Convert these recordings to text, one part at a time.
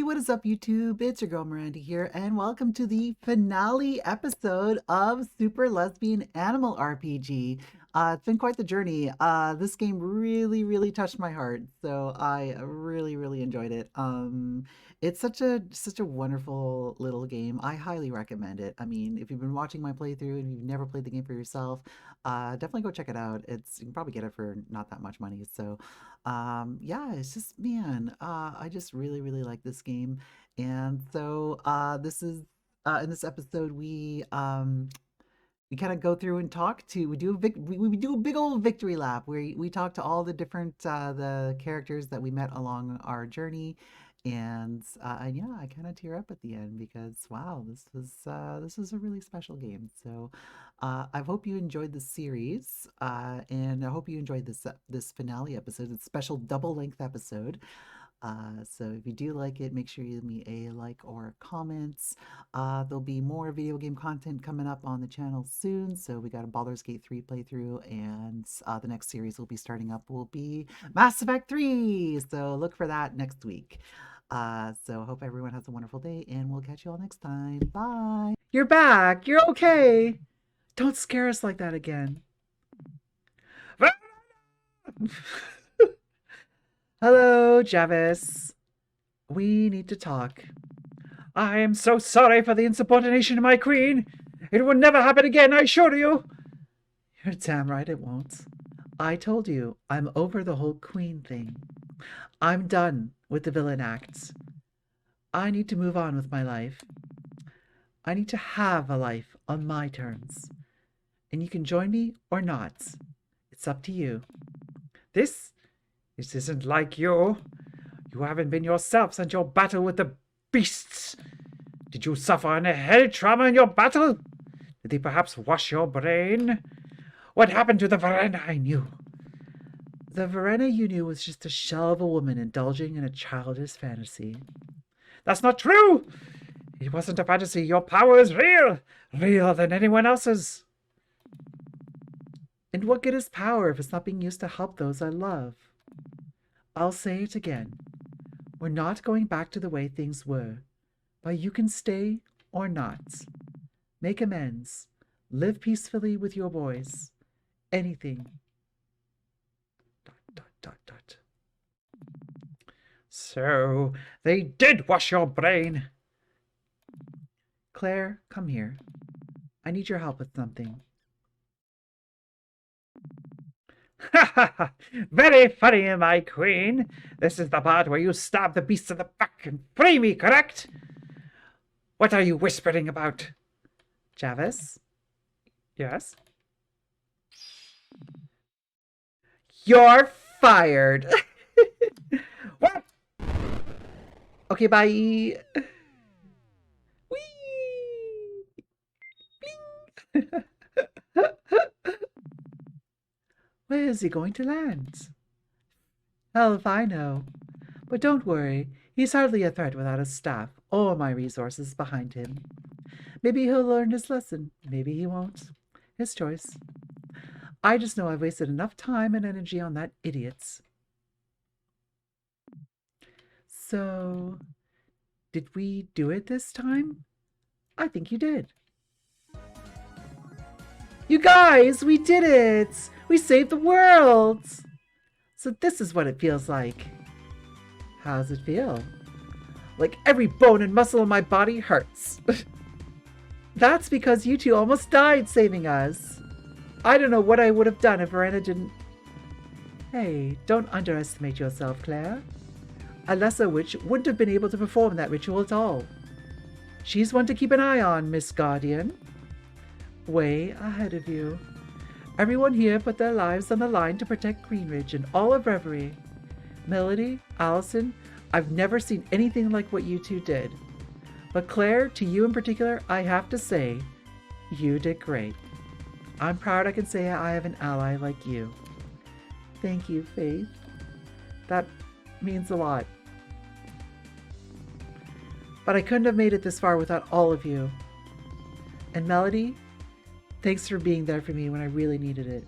what is up, YouTube? It's your girl Miranda here, and welcome to the finale episode of Super Lesbian Animal RPG. It's been quite the journey. This game really touched my heart, so I really enjoyed it. It's such a wonderful little game. I highly recommend it. I mean, if you've been watching my playthrough and you've never played the game for yourself, definitely go check it out. You can probably get it for not that much money. So yeah, it's just, man, I just really like this game. And so this is in this episode we kind of go through and talk to we do a big old victory lap where we talk to all the different the characters that we met along our journey. And yeah, I kind of tear up at the end because wow, this was a really special game. So I hope you enjoyed the series, and I hope you enjoyed this finale episode. It's a special double length episode. So if you do like it, make sure you leave me a like or comments. There'll be more video game content coming up on the channel soon. So we got a Baldur's Gate 3 playthrough, and the next series we'll be starting up will be Mass Effect 3. So look for that next week. So I hope everyone has a wonderful day, and we'll catch you all next time. Bye. You're back. You're okay. Don't scare us like that again. Hello, Javis. We need to talk. I am so sorry for the insubordination of my queen. It will never happen again, I assure you. You're damn right it won't. I told you, I'm over the whole queen thing. I'm done with the villain acts. I need to move on with my life. I need to have a life on my terms. And you can join me or not. It's up to you. This isn't like you. You haven't been yourself since your battle with the beasts. Did you suffer any head trauma in your battle? Did they perhaps wash your brain? What happened to the Verena I knew? The Verena you knew was just a shell of a woman indulging in a childish fantasy. That's not true! It wasn't a fantasy. Your power is real. Realer than anyone else's. And what good is power if it's not being used to help those I love? I'll say it again. We're not going back to the way things were, but you can stay or not. Make amends. Live peacefully with your boys. Anything. ... So, they did wash your brain. Claire, come here. I need your help with something. Ha ha ha! Very funny, my queen. This is the part where you stab the beast in the back and free me, correct? What are you whispering about? Javis? Yes? You're fired. What? Okay, bye. Whee! Bling! Where is he going to land? Hell if I know. But don't worry, he's hardly a threat without a staff or my resources behind him. Maybe he'll learn his lesson, maybe he won't. His choice. I just know I've wasted enough time and energy on that idiot. So, did we do it this time? I think you did. You guys, we did it! We saved the world! So this is what it feels like. How's it feel? Like every bone and muscle in my body hurts. That's because you two almost died saving us. I don't know what I would have done if Verena didn't... Hey, don't underestimate yourself, Claire. A lesser witch wouldn't have been able to perform that ritual at all. She's one to keep an eye on, Miss Guardian. Way ahead of you. Everyone here put their lives on the line to protect Greenridge and all of Reverie. Melody, Allison, I've never seen anything like what you two did. But Claire, to you in particular, I have to say, you did great. I'm proud I can say I have an ally like you. Thank you, Faith. That means a lot. But I couldn't have made it this far without all of you. And Melody, thanks for being there for me when I really needed it.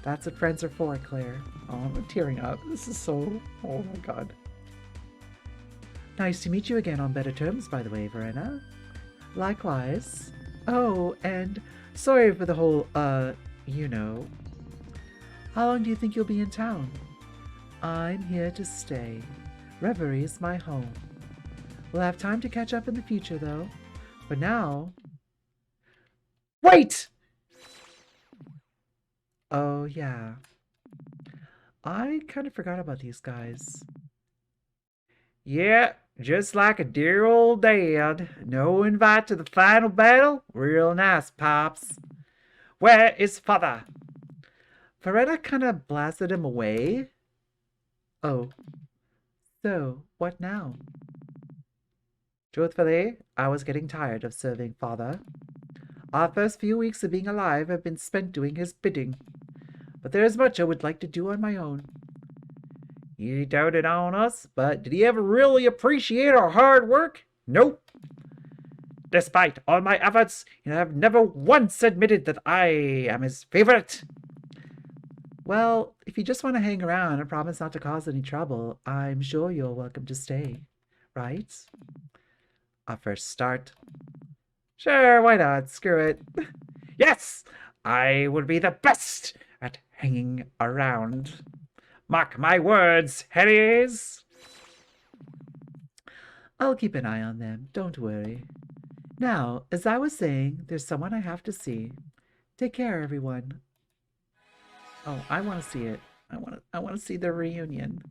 That's what friends are for, Claire. Oh, I'm tearing up. This is so... Oh my god. Nice to meet you again on better terms, by the way, Verena. Likewise. Oh, and sorry for the whole, you know. How long do you think you'll be in town? I'm here to stay. Reverie is my home. We'll have time to catch up in the future, though. For now... Wait! Oh, yeah. I kind of forgot about these guys. Yeah, just like a dear old dad. No invite to the final battle? Real nice, Pops. Where is Father? Verena kind of blasted him away. Oh. So, what now? Truthfully, I was getting tired of serving Father. Our first few weeks of being alive have been spent doing his bidding. But there is much I would like to do on my own. He doted on us, but did he ever really appreciate our hard work? Nope. Despite all my efforts, you have never once admitted that I am his favorite. Well, if you just want to hang around and promise not to cause any trouble, I'm sure you're welcome to stay, right? Our first start. Sure, why not? Screw it. Yes, I would be the best at hanging around. Mark my words, Harrys. I'll keep an eye on them, don't worry. Now, as I was saying, there's someone I have to see. Take care, everyone. Oh, I want to see it. I want to see the reunion.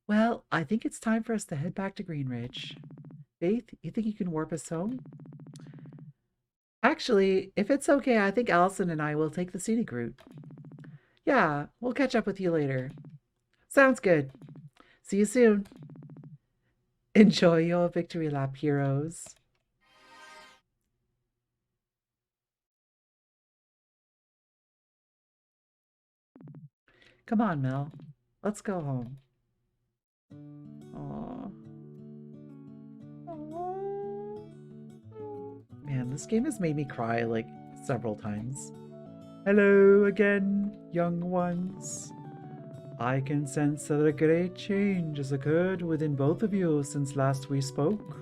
Well, I think it's time for us to head back to Greenridge. Faith, you think you can warp us home? Actually, if it's okay, I think Allison and I will take the scenic route. Yeah, we'll catch up with you later. Sounds good. See you soon. Enjoy your victory lap, heroes. Come on, Mel. Let's go home. Aww. Man, this game has made me cry like several times. Hello again, young ones. I can sense that a great change has occurred within both of you since last we spoke.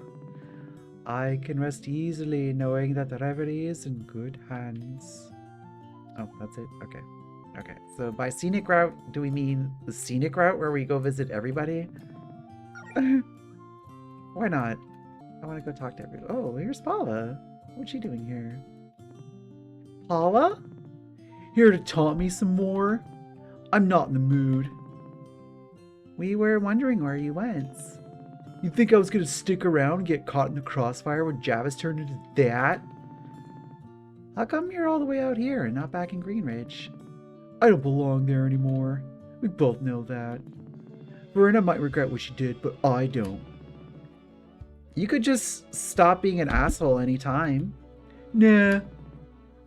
I can rest easily knowing that the Reverie is in good hands. Oh, that's it? Okay. Okay, so by scenic route, do we mean the scenic route where we go visit everybody? Why not? I want to go talk to everybody. Oh, here's Paula. What's she doing here? Paula? Here to taunt me some more? I'm not in the mood. We were wondering where you went. You think I was going to stick around and get caught in the crossfire when Javis turned into that? How come you're all the way out here and not back in Greenridge? I don't belong there anymore. We both know that. Verena might regret what she did, but I don't. You could just stop being an asshole anytime. Nah.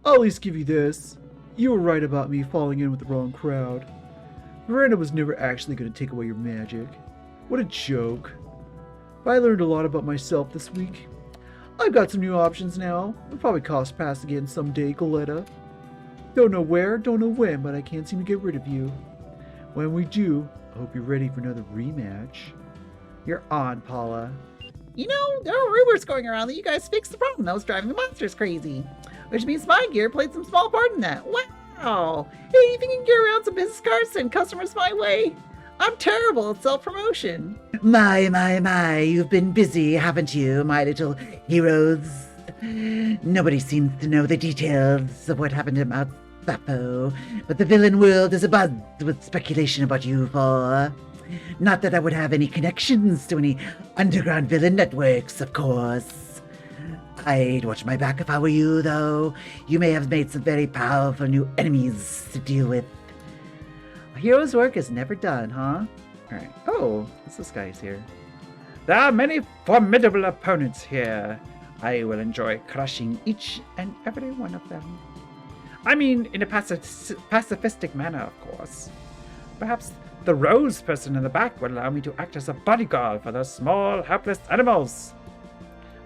I'll at least give you this. You were right about me falling in with the wrong crowd. Verena was never actually going to take away your magic. What a joke. I learned a lot about myself this week. I've got some new options now. We'll probably cross paths again someday, Coletta. Don't know where, don't know when, but I can't seem to get rid of you. When we do, I hope you're ready for another rematch. You're on, Paula. You know, there are rumors going around that you guys fixed the problem that was driving the monsters crazy. Which means my gear played some small part in that. Wow! Hey, you think you can get around some business cards, send customers my way? I'm terrible at self-promotion. My, you've been busy, haven't you, my little heroes? Nobody seems to know the details of what happened to Mount Sappho, but the villain world is abuzz with speculation about you four. Not that I would have any connections to any underground villain networks, of course. I'd watch my back if I were you, though. You may have made some very powerful new enemies to deal with. A hero's work is never done, huh? Alright. Oh, this guy's here. There are many formidable opponents here. I will enjoy crushing each and every one of them. I mean, in a pacifistic manner, of course. Perhaps the rose person in the back would allow me to act as a bodyguard for those small, helpless animals.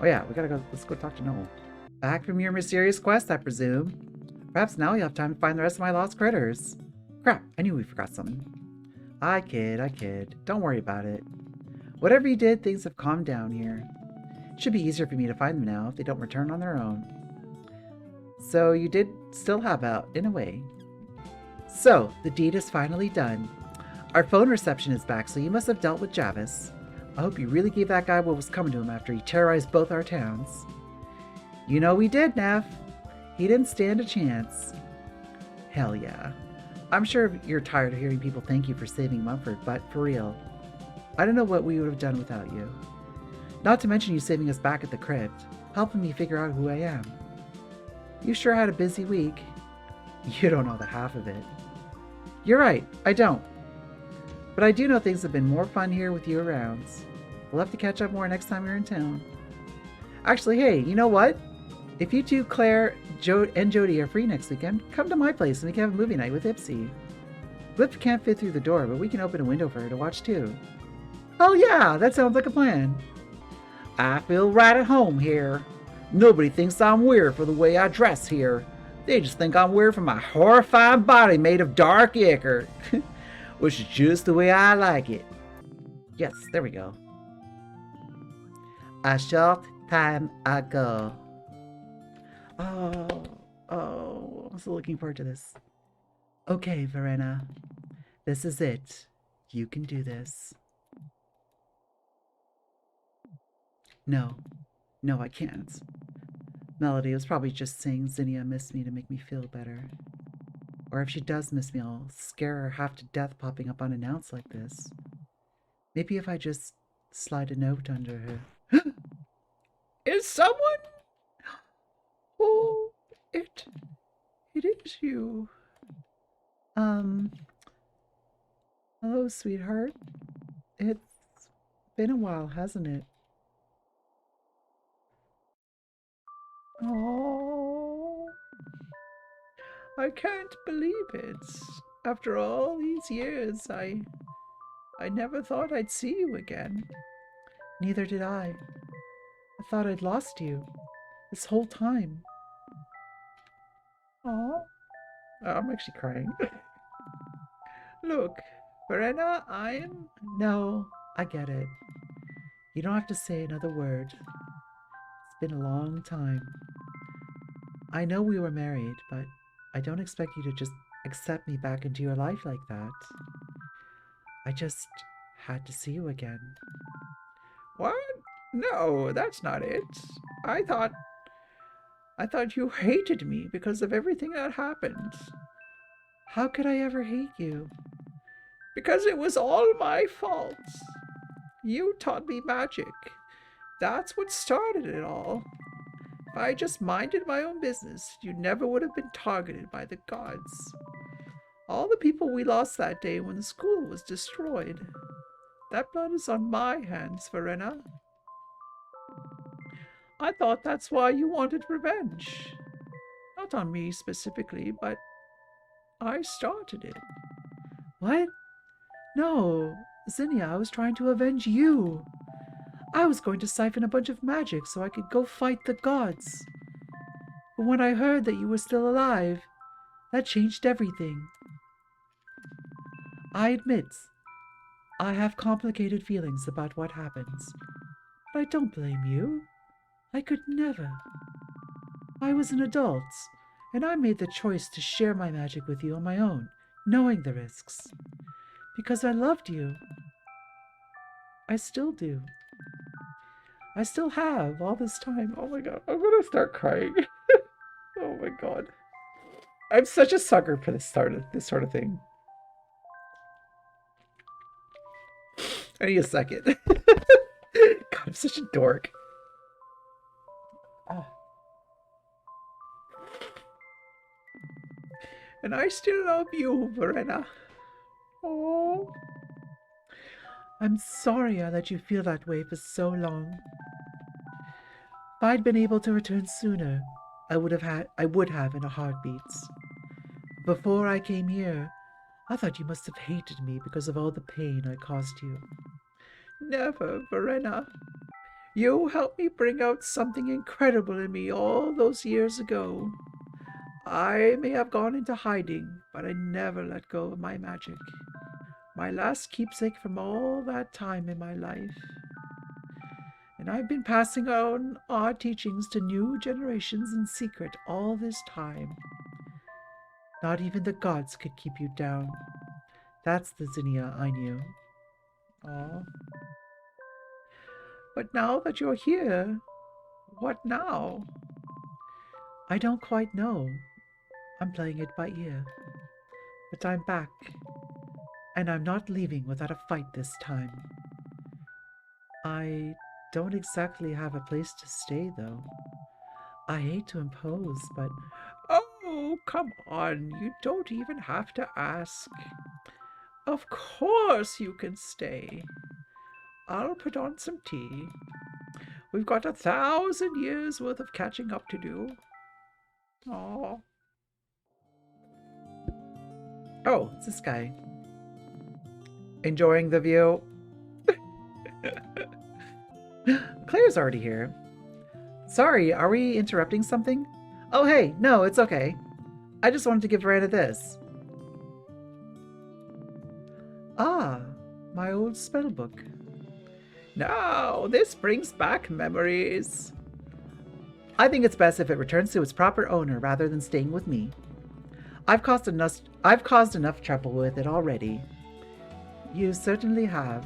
Oh yeah, let's go talk to Noel. Back from your mysterious quest, I presume. Perhaps now you'll have time to find the rest of my lost critters. Crap, I knew we forgot something. I kid. Don't worry about it. Whatever you did, things have calmed down here. Should be easier for me to find them now if they don't return on their own. So you did still have out, in a way. So, the deed is finally done. Our phone reception is back, so you must have dealt with Javis. I hope you really gave that guy what was coming to him after he terrorized both our towns. You know we did, Neff. He didn't stand a chance. Hell yeah. I'm sure you're tired of hearing people thank you for saving Mumford, but for real, I don't know what we would have done without you. Not to mention you saving us back at the crypt, helping me figure out who I am. You sure had a busy week. You don't know the half of it. You're right, I don't. But I do know things have been more fun here with you around. We'll have to catch up more next time you're in town. Actually, hey, you know what? If you two, Claire, and Jody are free next weekend, come to my place and we can have a movie night with Ipsy. Whip can't fit through the door, but we can open a window for her to watch too. Oh yeah, that sounds like a plan. I feel right at home here. Nobody thinks I'm weird for the way I dress here. They just think I'm weird for my horrifying body made of dark ichor. Which is just the way I like it. Yes, there we go. A short time ago. Oh, I'm so looking forward to this. Okay, Verena. This is it. You can do this. No, I can't. Melody was probably just saying Zinnia missed me to make me feel better. Or if she does miss me, I'll scare her half to death popping up unannounced like this. Maybe if I just slide a note under her. Is someone? Oh, it is you. Hello, sweetheart. It's been a while, hasn't it? Oh, I can't believe it. After all these years, I never thought I'd see you again. Neither did I. I thought I'd lost you this whole time. Oh, I'm actually crying. Look, Verena, No, I get it. You don't have to say another word. It's been a long time. I know we were married, but I don't expect you to just accept me back into your life like that. I just had to see you again. What? No, that's not it. I thought you hated me because of everything that happened. How could I ever hate you? Because it was all my fault. You taught me magic. That's what started it all. If I just minded my own business, you never would have been targeted by the gods. All the people we lost that day when the school was destroyed. That blood is on my hands, Verena. I thought that's why you wanted revenge. Not on me specifically, but I started it. What? No, Zinnia, I was trying to avenge you. I was going to siphon a bunch of magic so I could go fight the gods. But when I heard that you were still alive, that changed everything. I admit, I have complicated feelings about what happens, but I don't blame you. I could never. I was an adult, and I made the choice to share my magic with you on my own, knowing the risks. Because I loved you. I still do. I still have all this time. Oh my god, I'm gonna start crying. Oh my god. I'm such a sucker for this sort of thing. I need a second. God, I'm such a dork. Oh. And I still love you, Verena. Oh. I'm sorry I let you feel that way for so long. If I'd been able to return sooner, I would have in a heartbeat. Before I came here, I thought you must have hated me because of all the pain I caused you. Never, Verena. You helped me bring out something incredible in me all those years ago. I may have gone into hiding, but I never let go of my magic. My last keepsake from all that time in my life. And I've been passing on our teachings to new generations in secret all this time. Not even the gods could keep you down. That's the Zinnia I knew. Oh. But now that you're here, what now? I don't quite know. I'm playing it by ear. But I'm back, and I'm not leaving without a fight this time. I don't exactly have a place to stay, though. I hate to impose, but. Oh, come on. You don't even have to ask. Of course you can stay. I'll put on some tea. We've got 1,000 years worth of catching up to do. Oh. Oh, it's this guy. Enjoying the view. Claire's already here. Sorry, are we interrupting something? Oh, hey, no, it's okay. I just wanted to give Verena this. Ah, my old spell book. Now, this brings back memories. I think it's best if it returns to its proper owner rather than staying with me. I've caused enough trouble with it already. You certainly have.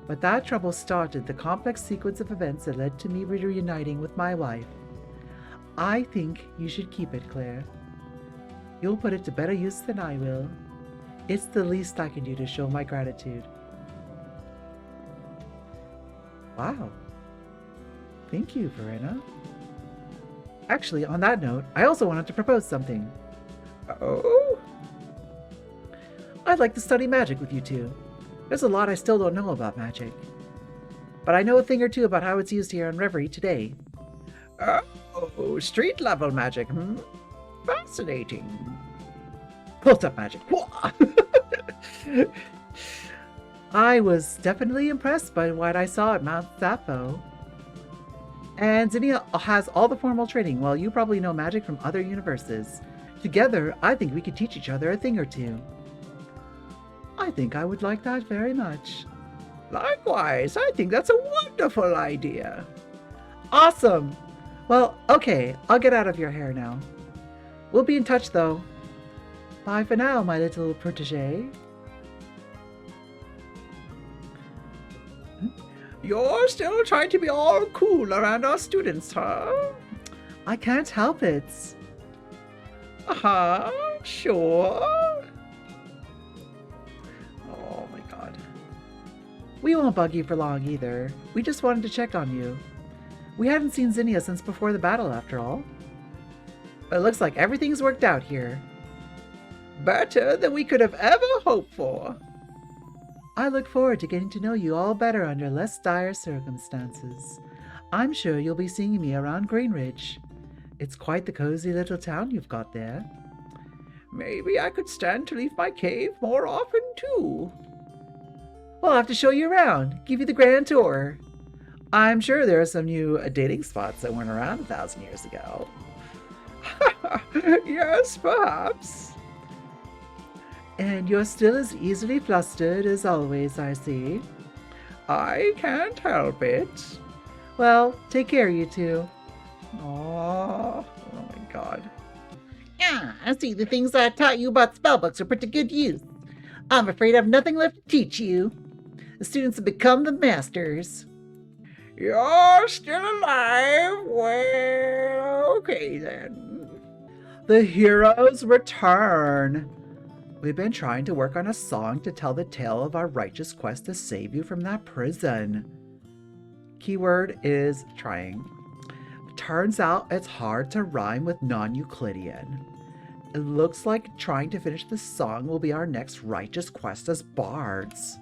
But that trouble started the complex sequence of events that led to me reuniting with my wife. I think you should keep it, Claire. You'll put it to better use than I will. It's the least I can do to show my gratitude. Wow. Thank you, Verena. Actually, on that note, I also wanted to propose something. Oh? I'd like to study magic with you two. There's a lot I still don't know about magic. But I know a thing or two about how it's used here in Reverie today. Oh, street level magic, hmm? Fascinating. Close-up magic. I was definitely impressed by what I saw at Mount Sappho. And Zinnia has all the formal training, while you probably know magic from other universes. Together, I think we could teach each other a thing or two. I think I would like that very much. Likewise, I think that's a wonderful idea. Awesome! Well, okay, I'll get out of your hair now. We'll be in touch, though. Bye for now, my little protege. You're still trying to be all cool around our students, huh? I can't help it. Sure. Oh my god. We won't bug you for long either. We just wanted to check on you. We hadn't seen Zinnia since before the battle, after all. But it looks like everything's worked out here. Better than we could have ever hoped for. I look forward to getting to know you all better under less dire circumstances. I'm sure you'll be seeing me around Greenridge. It's quite the cozy little town you've got there. Maybe I could stand to leave my cave more often, too. We'll have to show you around, give you the grand tour. I'm sure there are some new dating spots that weren't around 1,000 years ago. Yes, perhaps. And you're still as easily flustered as always, I see. I can't help it. Well, take care, you two. Oh my god. Yeah, I see the things I taught you about spellbooks are put to good use. I'm afraid I've nothing left to teach you. The students have become the masters. You're still alive? Well, okay then. The heroes return. We've been trying to work on a song to tell the tale of our righteous quest to save you from that prison. Keyword is trying. Turns out it's hard to rhyme with non-Euclidean. It looks like trying to finish the song will be our next righteous quest as bards.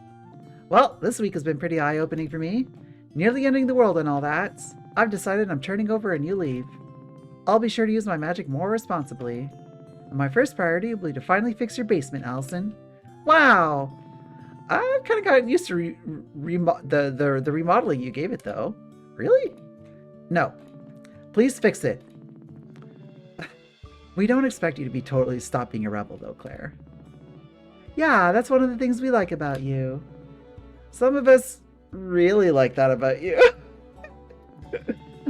Well, this week has been pretty eye-opening for me. Nearly ending the world and all that. I've decided I'm turning over a new leaf. I'll be sure to use my magic more responsibly. And my first priority will be to finally fix your basement, Allison. Wow! I've kind of gotten used to the remodeling you gave it, though. Really? No. Please fix it. We don't expect you to be totally stop being a rebel, though, Claire. Yeah, that's one of the things we like about you. Some of us really like that about you.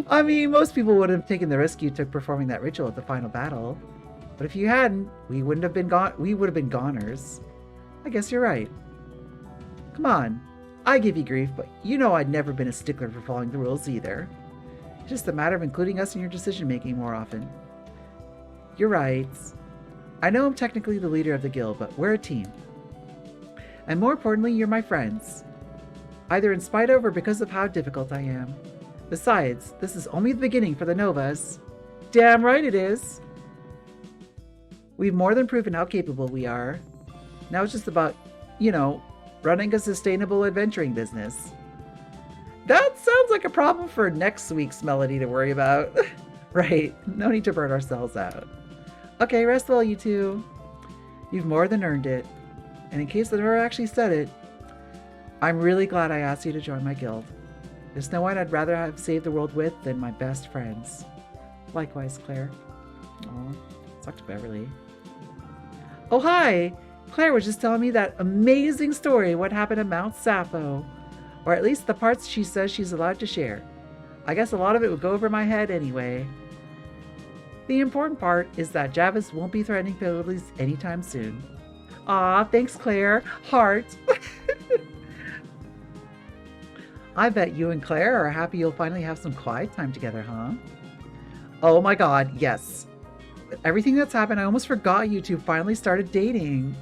I mean, most people would have taken the risk you took performing that ritual at the final battle. But if you hadn't, we wouldn't have been gone. We would have been goners. I guess you're right. Come on. I give you grief, but you know I'd never been a stickler for following the rules either. It's just a matter of including us in your decision making more often. You're right. I know I'm technically the leader of the guild, but we're a team. And more importantly, you're my friends. Either in spite of or because of how difficult I am. Besides, this is only the beginning for the Novas. Damn right it is. We've more than proven how capable we are. Now it's just about, running a sustainable adventuring business. That sounds like a problem for next week's melody to worry about. Right, no need to burn ourselves out. Okay, rest well, you two. You've more than earned it. And in case I never actually said it, I'm really glad I asked you to join my guild. There's no one I'd rather have saved the world with than my best friends. Likewise, Claire. Oh, talk to Beverly. Oh, hi! Claire was just telling me that amazing story what happened at Mount Sappho. Or at least the parts she says she's allowed to share. I guess a lot of it would go over my head anyway. The important part is that Javis won't be threatening Phillies anytime soon. Aw, thanks, Claire. Heart. I bet you and Claire are happy you'll finally have some quiet time together, huh? Oh my god, yes. With everything that's happened, I almost forgot you two finally started dating.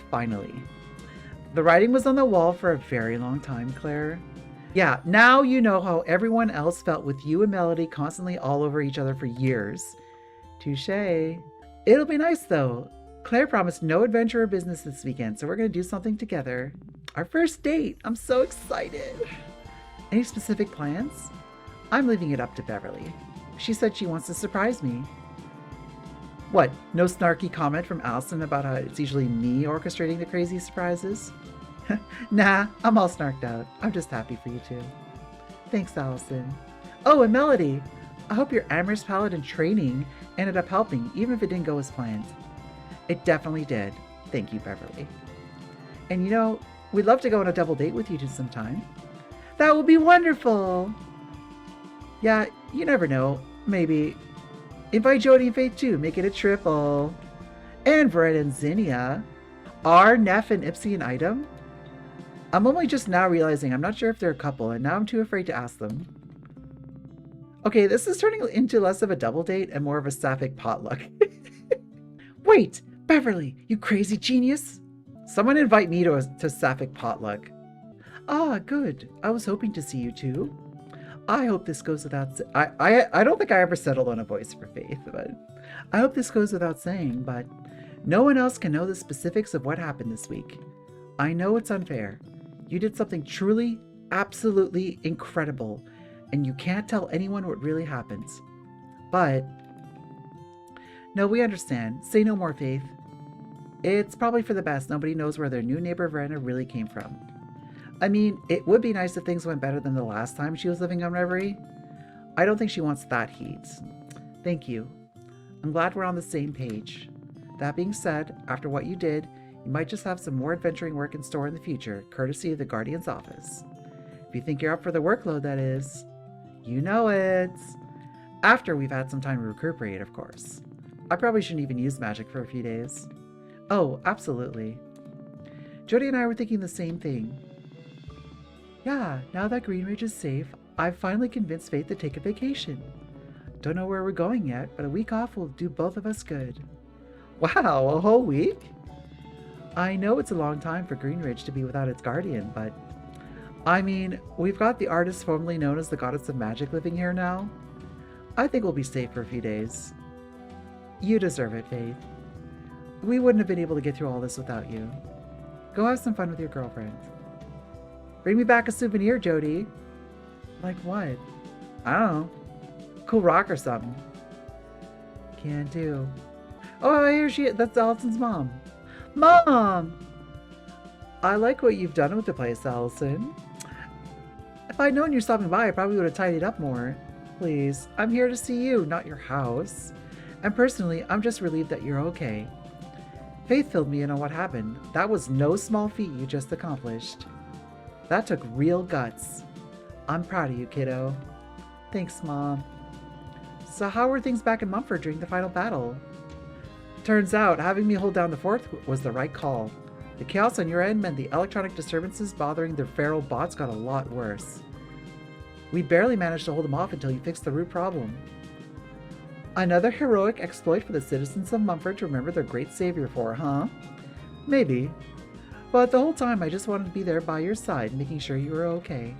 Finally. The writing was on the wall for a very long time, Claire. Yeah, now you know how everyone else felt with you and Melody constantly all over each other for years. Touché. It'll be nice though. Claire promised no adventure or business this weekend, so we're going to do something together. Our first date. I'm so excited. Any specific plans? I'm leaving it up to Beverly. She said she wants to surprise me. What, no snarky comment from Allison about how it's usually me orchestrating the crazy surprises? Nah, I'm all snarked out. I'm just happy for you two. Thanks, Allison. Oh, and Melody, I hope your amorous paladin training ended up helping, even if it didn't go as planned. It definitely did. Thank you, Beverly. And we'd love to go on a double date with you two sometime. That would be wonderful. Yeah, you never know. Maybe. Invite Jody and Faith too. Make it a triple. And Brett and Zinnia. Are Neff and Ipsy an item? I'm only just now realizing I'm not sure if they're a couple, and now I'm too afraid to ask them. Okay, this is turning into less of a double date and more of a sapphic potluck. Wait, Beverly, you crazy genius. Someone invite me to a sapphic potluck. Ah, good. I was hoping to see you too. I hope this goes without I don't think I ever settled on a voice for Faith, but I hope this goes without saying, but no one else can know the specifics of what happened this week. I know it's unfair. You did something truly, absolutely incredible, and you can't tell anyone what really happens. But no, we understand. Say no more, Faith. It's probably for the best. Nobody knows where their new neighbor Verena really came from. I mean, it would be nice if things went better than the last time she was living on Reverie. I don't think she wants that heat. Thank you. I'm glad we're on the same page. That being said, after what you did, you might just have some more adventuring work in store in the future, courtesy of the Guardian's office. If you think you're up for the workload, that is. You know it. After we've had some time to recuperate, of course. I probably shouldn't even use magic for a few days. Oh, absolutely. Jody and I were thinking the same thing. Yeah, now that Greenridge is safe, I've finally convinced Faith to take a vacation. Don't know where we're going yet, but a week off will do both of us good. Wow, a whole week? I know it's a long time for Greenridge to be without its guardian, but I mean, we've got the artist formerly known as the Goddess of Magic living here now. I think we'll be safe for a few days. You deserve it, Faith. We wouldn't have been able to get through all this without you. Go have some fun with your girlfriend. Bring me back a souvenir, Jody. Like what? I don't know. Cool rock or something. Can do. Oh, here she is. That's Allison's mom. Mom! I like what you've done with the place, Allison. If I'd known you're stopping by, I probably would have tidied up more. Please, I'm here to see you, not your house. And personally, I'm just relieved that you're okay. Faith filled me in on what happened. That was no small feat you just accomplished. That took real guts. I'm proud of you, kiddo. Thanks, Mom. So how were things back in Mumford during the final battle? Turns out, having me hold down the fort was the right call. The chaos on your end meant the electronic disturbances bothering the feral bots got a lot worse. We barely managed to hold them off until you fixed the root problem. Another heroic exploit for the citizens of Mumford to remember their great savior for, huh? Maybe. But the whole time I just wanted to be there by your side, making sure you were okay.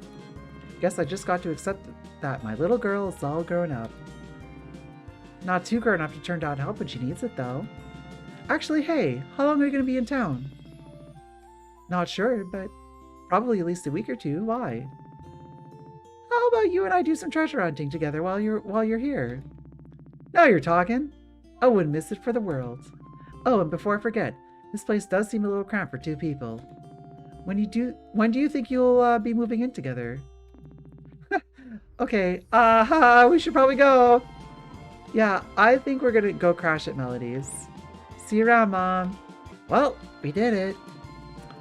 Guess I just got to accept that my little girl is all grown up. Not too grown up to turn down help when she needs it, though. Actually, hey, how long are you going to be in town? Not sure, but probably at least a week or two. Why? How about you and I do some treasure hunting together while you're here? Now you're talking. I wouldn't miss it for the world. Oh, and before I forget, this place does seem a little cramped for two people. When do you think you'll be moving in together? Okay, we should probably go. Yeah, I think we're gonna go crash at Melody's. See you around, Mom. Well, we did it.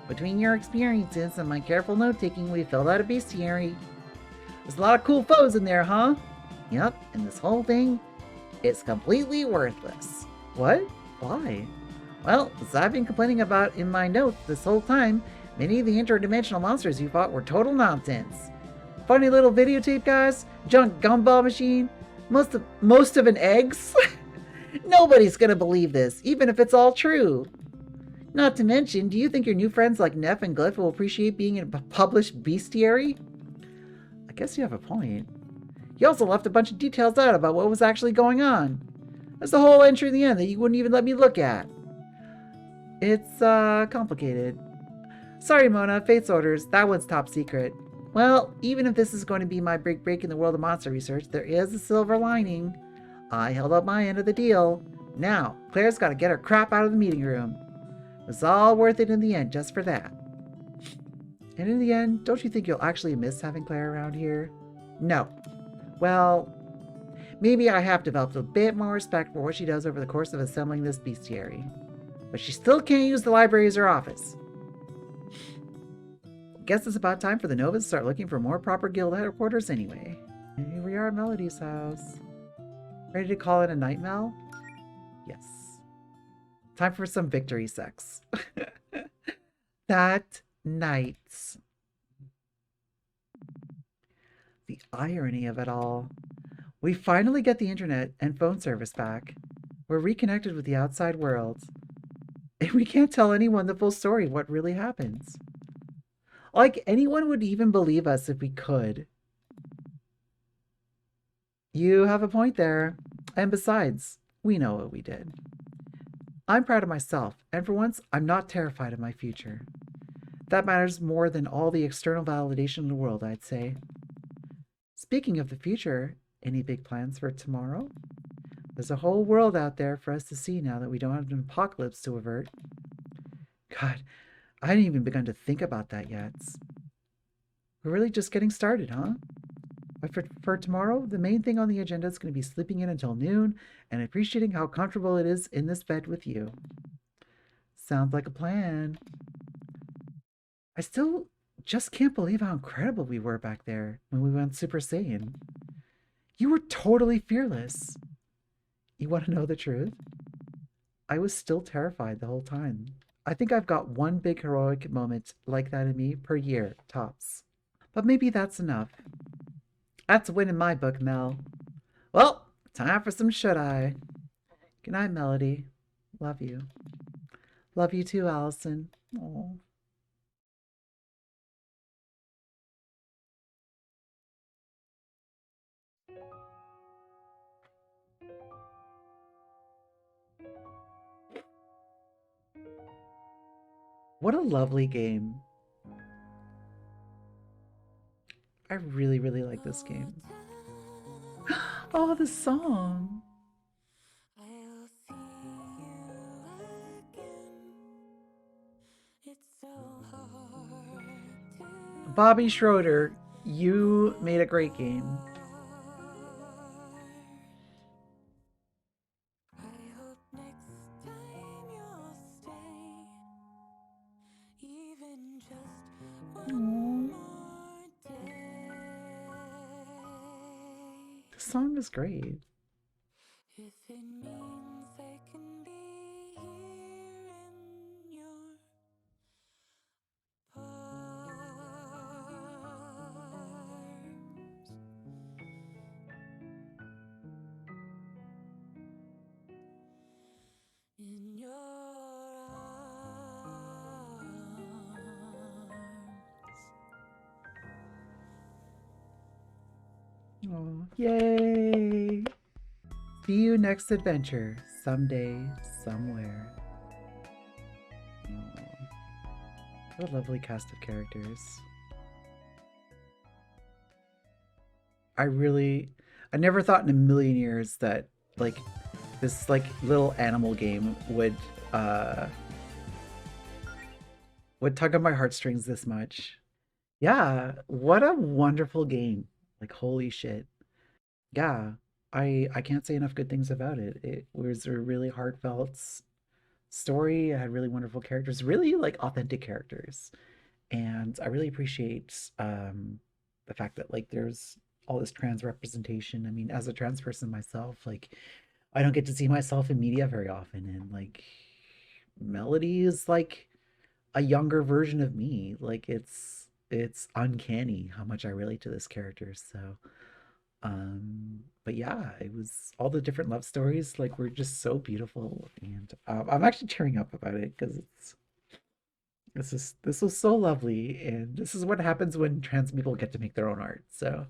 Between your experiences and my careful note-taking, we filled out a bestiary. There's a lot of cool foes in there, huh? Yep, and this whole thing is completely worthless. What? Why? Well, as I've been complaining about in my notes this whole time, many of the interdimensional monsters you fought were total nonsense. Funny little videotape guys, junk gumball machine, most of an eggs. Nobody's gonna believe this, even if it's all true. Not to mention, do you think your new friends like Neff and Glyph will appreciate being in a published bestiary? I guess you have a point. He also left a bunch of details out about what was actually going on. There's a whole entry in the end that you wouldn't even let me look at. It's, complicated. Sorry, Mona, Fate's orders. That one's top secret. Well, even if this is going to be my big break in the world of monster research, there is a silver lining. I held up my end of the deal. Now, Claire's got to get her crap out of the meeting room. It was all worth it in the end, just for that. And in the end, don't you think you'll actually miss having Claire around here? No. Well, maybe I have developed a bit more respect for what she does over the course of assembling this bestiary. But she still can't use the library as her office. Guess it's about time for the Novas to start looking for more proper guild headquarters anyway. And here we are at Melody's house. Ready to call it a night, Mel? Yes. Time for some victory sex. That night. The irony of it all. We finally get the internet and phone service back. We're reconnected with the outside world. And we can't tell anyone the full story of what really happens. Like anyone would even believe us if we could. You have a point there. And besides, we know what we did. I'm proud of myself, and for once, I'm not terrified of my future. That matters more than all the external validation in the world, I'd say. Speaking of the future, any big plans for tomorrow? There's a whole world out there for us to see now that we don't have an apocalypse to avert. God, I hadn't even begun to think about that yet. We're really just getting started, huh? But for tomorrow, the main thing on the agenda is going to be sleeping in until noon and appreciating how comfortable it is in this bed with you. Sounds like a plan. I still just can't believe how incredible we were back there when we went Super Saiyan. You were totally fearless. You want to know the truth? I was still terrified the whole time. I think I've got one big heroic moment like that in me per year, tops. But maybe that's enough. That's a win in my book, Mel. Well, time for some shut-eye. Good night, Melody. Love you. Love you too, Allison. Aww. What a lovely game. I really, really like this game. Oh, the song. Bobby Schroeder, you made a great game. song is great. If it means they can be here in your arms. Oh, yay! See you next adventure, someday, somewhere. Oh, what a lovely cast of characters. I really, I never thought in a million years that like this like little animal game uh would tug on my heartstrings this much. Yeah, what a wonderful game. Like holy shit. Yeah, I can't say enough good things about it. It was a really heartfelt story. It had really wonderful characters, really like authentic characters. And I really appreciate the fact that like there's all this trans representation. I mean, as a trans person myself, like I don't get to see myself in media very often, and like Melody is like a younger version of me. Like it's uncanny how much I relate to this character. So but yeah, it was all the different love stories like were just so beautiful, and I'm actually tearing up about it because this was so lovely, and this is what happens when trans people get to make their own art. So